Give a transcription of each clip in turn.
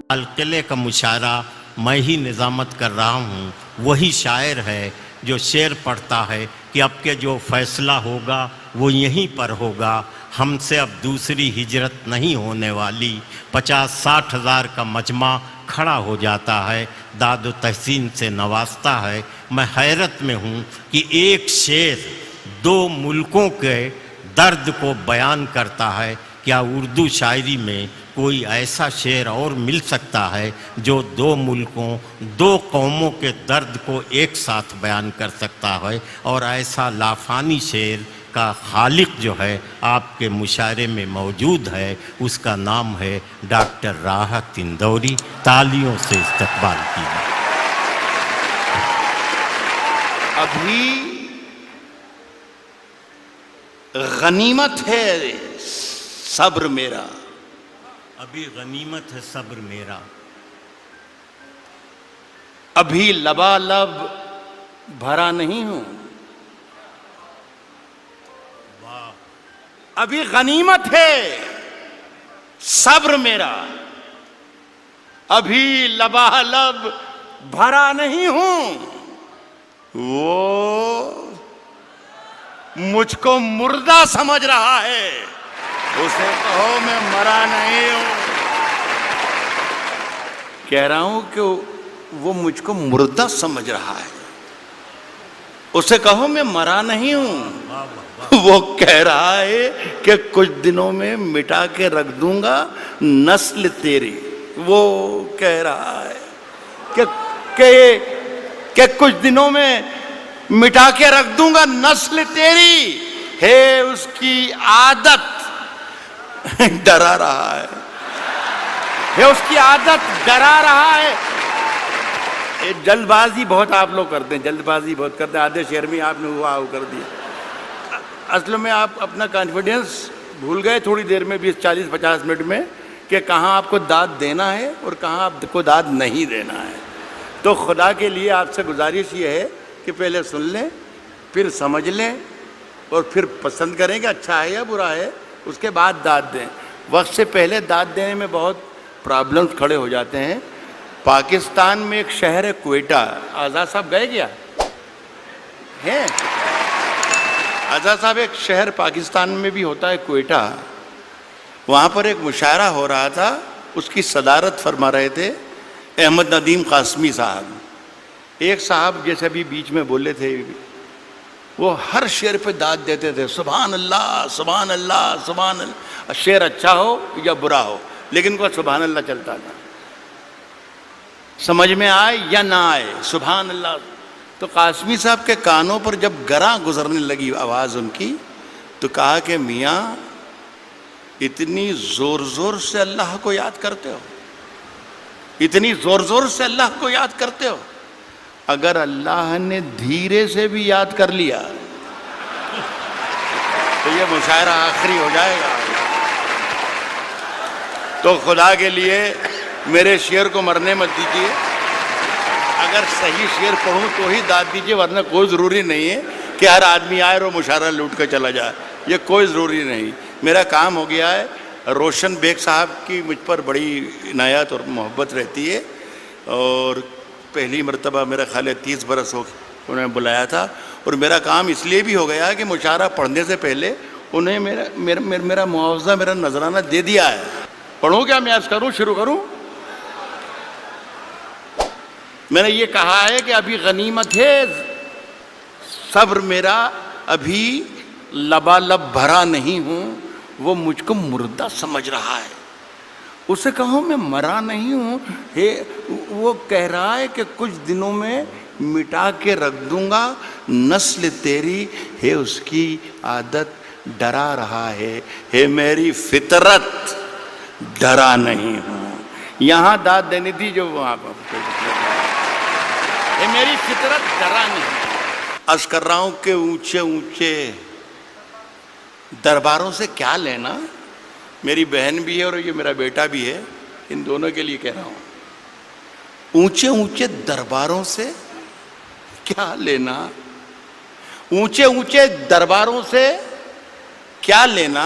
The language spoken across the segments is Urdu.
القلعے کا مشاعرہ میں ہی نظامت کر رہا ہوں، وہی شاعر ہے جو شعر پڑھتا ہے کہ اب کے جو فیصلہ ہوگا وہ یہیں پر ہوگا، ہم سے اب دوسری ہجرت نہیں ہونے والی۔ 50-60 ہزار کا مجمع کھڑا ہو جاتا ہے، داد و تحسین سے نوازتا ہے۔ میں حیرت میں ہوں کہ ایک شعر 2 ملکوں کے درد کو بیان کرتا ہے۔ کیا اردو شاعری میں کوئی ایسا شعر اور مل سکتا ہے جو 2 ملکوں 2 قوموں کے درد کو ایک ساتھ بیان کر سکتا ہے؟ اور ایسا لافانی شعر کا خالق جو ہے آپ کے مشاعرے میں موجود ہے، اس کا نام ہے ڈاکٹر راحت اندوری۔ تالیوں سے استقبال کیجیے۔ ابھی غنیمت ہے صبر میرا، ابھی غنیمت ہے صبر میرا، ابھی لبالب بھرا نہیں ہوں۔ ابھی غنیمت ہے صبر میرا، ابھی لبالب بھرا نہیں ہوں۔ وہ مجھ کو مردہ سمجھ رہا ہے، اسے کہو میں مرا نہیں ہوں۔ کہہ رہا ہوں کہ وہ مجھ کو مردہ سمجھ رہا ہے، اسے کہو میں مرا نہیں ہوں۔ وہ کہہ رہا ہے کہ کچھ دنوں میں مٹا کے رکھ دوں گا نسل تیری۔ وہ کہہ رہا ہے کہ کچھ دنوں میں مٹا کے رکھ دوں گا نسل تیری، ہے اس کی عادت ڈرا رہا ہے اس کی عادت ڈرا رہا ہے۔ جلد بازی بہت آپ لوگ کرتے ہیں، جلد بازی بہت کرتے ہیں، آدھے شعر میں آپ نے ہوا کر دیا۔ اصل میں آپ اپنا کانفیڈنس بھول گئے تھوڑی دیر میں، 20-40-50 منٹ میں، کہ کہاں آپ کو داد دینا ہے اور کہاں آپ کو داد نہیں دینا ہے۔ تو خدا کے لیے آپ سے گزارش یہ ہے کہ پہلے سن لیں، پھر سمجھ لیں، اور پھر پسند کریں کہ اچھا ہے یا برا ہے، اس کے بعد داد دیں۔ وقت سے پہلے داد دینے میں بہت پرابلمز کھڑے ہو جاتے ہیں۔ پاکستان میں ایک شہر ہے کوئٹہ، آزاد صاحب گئے کیا ہیں؟ آزاد صاحب، ایک شہر پاکستان میں بھی ہوتا ہے کوئٹہ، وہاں پر ایک مشاعرہ ہو رہا تھا، اس کی صدارت فرما رہے تھے احمد ندیم قاسمی صاحب۔ ایک صاحب جیسے ابھی بیچ میں بولے تھے، وہ ہر شعر پہ داد دیتے تھے، سبحان اللہ سبحان اللہ سبحان اللہ، شعر اچھا ہو یا برا ہو لیکن ان کو سبحان اللہ چلتا تھا، سمجھ میں آئے یا نہ آئے سبحان اللہ۔ تو قاسمی صاحب کے کانوں پر جب گراں گزرنے لگی آواز ان کی، تو کہا کہ میاں اتنی زور زور سے اللہ کو یاد کرتے ہو، اتنی زور زور سے اللہ کو یاد کرتے ہو، اگر اللہ نے دھیرے سے بھی یاد کر لیا تو یہ مشاعرہ آخری ہو جائے گا۔ تو خدا کے لیے میرے شعر کو مرنے مت دیجیے، اگر صحیح شعر پڑھوں تو ہی داد دیجیے، ورنہ کوئی ضروری نہیں ہے کہ ہر آدمی آئے اور مشاعرہ لوٹ کے چلا جائے، یہ کوئی ضروری نہیں۔ میرا کام ہو گیا ہے۔ روشن بیگ صاحب کی مجھ پر بڑی عنایت اور محبت رہتی ہے، اور پہلی مرتبہ میرا خیال ہے 30 برس ہو انہوں نے بلایا تھا، اور میرا کام اس لیے بھی ہو گیا کہ مشاعرہ پڑھنے سے پہلے انہیں میرا معاوضہ، میرا نذرانہ دے دیا ہے۔ پڑھوں کیا میں عرض کروں، شروع کروں؟ میں نے یہ کہا ہے کہ ابھی غنیمت ہے صبر میرا، ابھی لبالب بھرا نہیں ہوں۔ وہ مجھ کو مردہ سمجھ رہا ہے، اسے کہوں میں مرا نہیں ہوں۔ وہ کہہ رہا ہے کہ کچھ دنوں میں مٹا کے رکھ دوں گا نسل تیری، ہے اس کی عادت ڈرا رہا ہے میری فطرت ڈرا نہیں ہوں۔ یہاں داد دینی تھی جو وہاں پر، ہے میری فطرت ڈرا نہیں۔ عرض کر رہا ہوں کہ اونچے اونچے درباروں سے کیا لینا، میری بہن بھی ہے اور یہ میرا بیٹا بھی ہے، ان دونوں کے لیے کہہ رہا ہوں، اونچے اونچے درباروں سے کیا لینا، اونچے اونچے درباروں سے کیا لینا،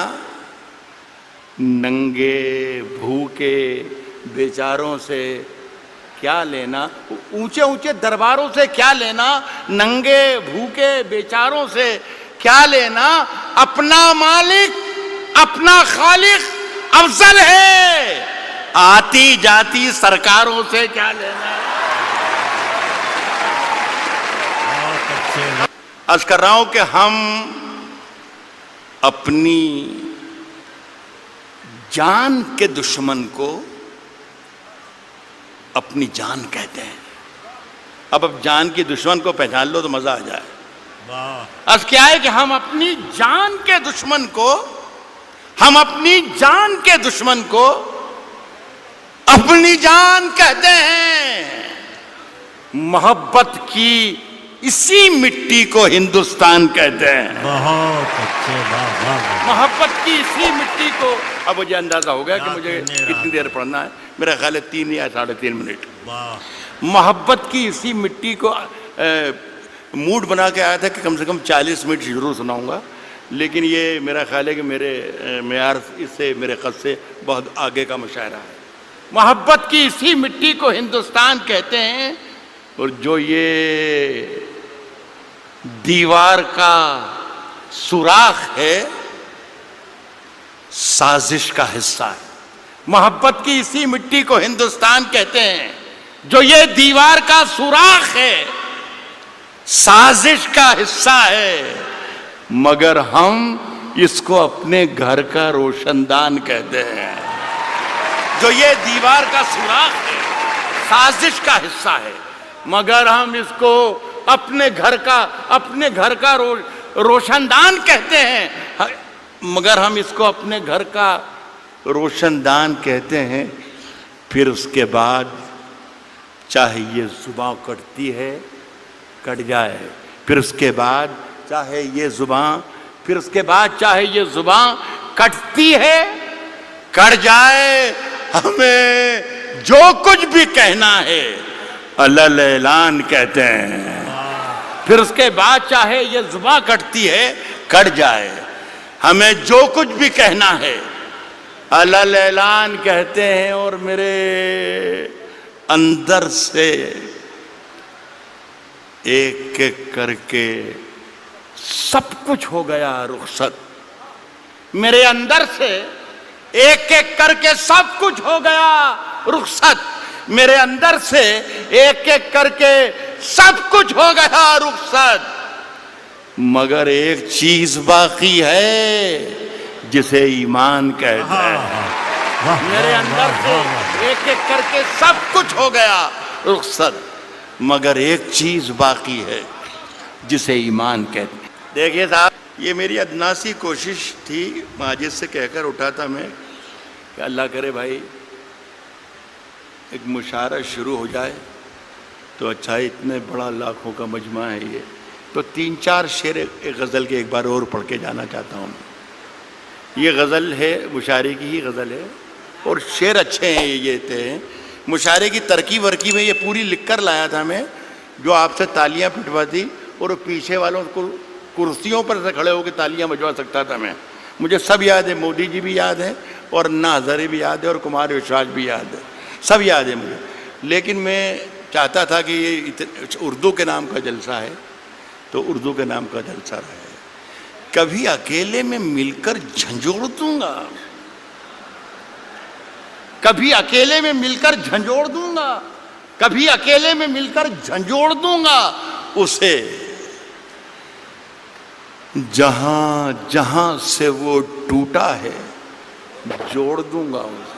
ننگے بھوکے بیچاروں سے کیا لینا, اونچے اونچے درباروں سے کیا لینا, ننگے بھوکے بیچاروں سے کیا لینا, اپنا مالک اپنا خالق افضل ہے, آتی جاتی سرکاروں سے کیا لینا. عرض کر رہا ہوں کہ ہم اپنی جان کے دشمن کو اپنی جان کہتے ہیں. اب جان کی دشمن کو پہچان لو تو مزہ آ جائے. عرض کیا ہے کہ ہم اپنی جان کے دشمن کو, ہم اپنی جان کے دشمن کو اپنی جان کہتے ہیں. محبت کی اسی مٹی کو ہندوستان کہتے ہیں. بہت اچھے. محبت کی اسی مٹی کو. اب مجھے اندازہ ہو گیا کہ مجھے کتنی دیر پڑھنا ہے. میرا خیال ہے 3 یا 3.5 منٹ. محبت کی اسی مٹی کو موڈ بنا کے آیا تھا کہ کم سے کم 40 منٹ ضرور سناؤں گا, لیکن یہ میرا خیال ہے کہ میرے معیار اس سے, میرے قد سے بہت آگے کا مشاعرہ ہے. محبت کی اسی مٹی کو ہندوستان کہتے ہیں, اور جو یہ دیوار کا سوراخ ہے سازش کا حصہ ہے. محبت کی اسی مٹی کو ہندوستان کہتے ہیں, جو یہ دیوار کا سوراخ ہے سازش کا حصہ ہے, مگر ہم اس کو اپنے گھر کا روشن دان کہتے ہیں. جو یہ دیوار کا سوراخ ہے سازش کا حصہ ہے, مگر ہم اس کو اپنے گھر کا روشن دان کہتے ہیں. مگر ہم اس کو اپنے گھر کا روشن دان کہتے ہیں. پھر اس کے بعد چاہے یہ زباں کٹتی ہے کٹ جائے, پھر اس کے بعد چاہے یہ زباں کٹتی ہے کٹ جائے, ہمیں جو کچھ بھی کہنا ہے علل اعلان کہتے ہیں. پھر اس کے بعد چاہے یہ زباں کٹتی ہے کٹ جائے, ہمیں جو کچھ بھی کہنا ہے علل اعلان کہتے ہیں. اور میرے اندر سے ایک ایک کر کے سب کچھ ہو گیا رخصت. میرے اندر سے ایک ایک کر کے سب کچھ ہو گیا رخصت. میرے اندر سے ایک ایک کر کے سب کچھ ہو گیا رخصت, مگر ایک چیز باقی ہے جسے ایمان کہتے ہیں. میرے اندر سے ایک ایک کر کے سب کچھ ہو گیا رخصت, مگر ایک چیز باقی ہے جسے ایمان کہتے ہیں. دیکھیے صاحب, یہ میری ادناسی کوشش تھی, ماجد سے کہہ کر اٹھا تھا میں کہ اللہ کرے بھائی ایک مشاعرہ شروع ہو جائے تو اچھا, اتنے بڑا لاکھوں کا مجمع ہے یہ, تو 3-4 شعر ایک غزل کے ایک بار اور پڑھ کے جانا چاہتا ہوں. یہ غزل ہے, مشاعرے کی ہی غزل ہے, اور شعر اچھے ہیں یہ تھے. مشاعرے کی ترکیب ورکیب میں یہ پوری لکھ کر لایا تھا میں, جو آپ سے تالیاں پٹواتی اور پیچھے والوں کو کرسیوں پر سے کھڑے ہو کے تالیاں بجوا سکتا تھا میں. مجھے سب یاد ہے, مودی جی بھی یاد ہے, اور انا ہزارے بھی یاد ہے, اور کمار وشواس بھی یاد ہے, سب یاد ہے مجھے. لیکن میں چاہتا تھا کہ یہ اردو کے نام کا جلسہ ہے تو اردو کے نام کا جلسہ رہے. کبھی اکیلے میں مل کر جھنجھوڑ دوں گا, کبھی اکیلے میں مل کر جھنجھوڑ دوں گا, کبھی اکیلے میں مل کر جھنجھوڑ دوں گا اسے, جہاں جہاں سے وہ ٹوٹا ہے جوڑ دوں گا اسے.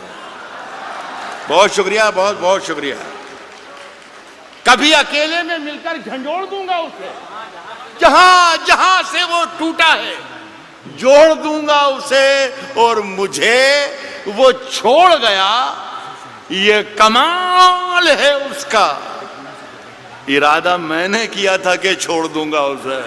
بہت شکریہ, بہت بہت شکریہ. کبھی اکیلے میں مل کر جھنجھوڑ دوں گا اسے, جہاں جہاں سے وہ ٹوٹا ہے جوڑ دوں گا اسے. اور مجھے وہ چھوڑ گیا, یہ کمال ہے اس کا, ارادہ میں نے کیا تھا کہ چھوڑ دوں گا اسے.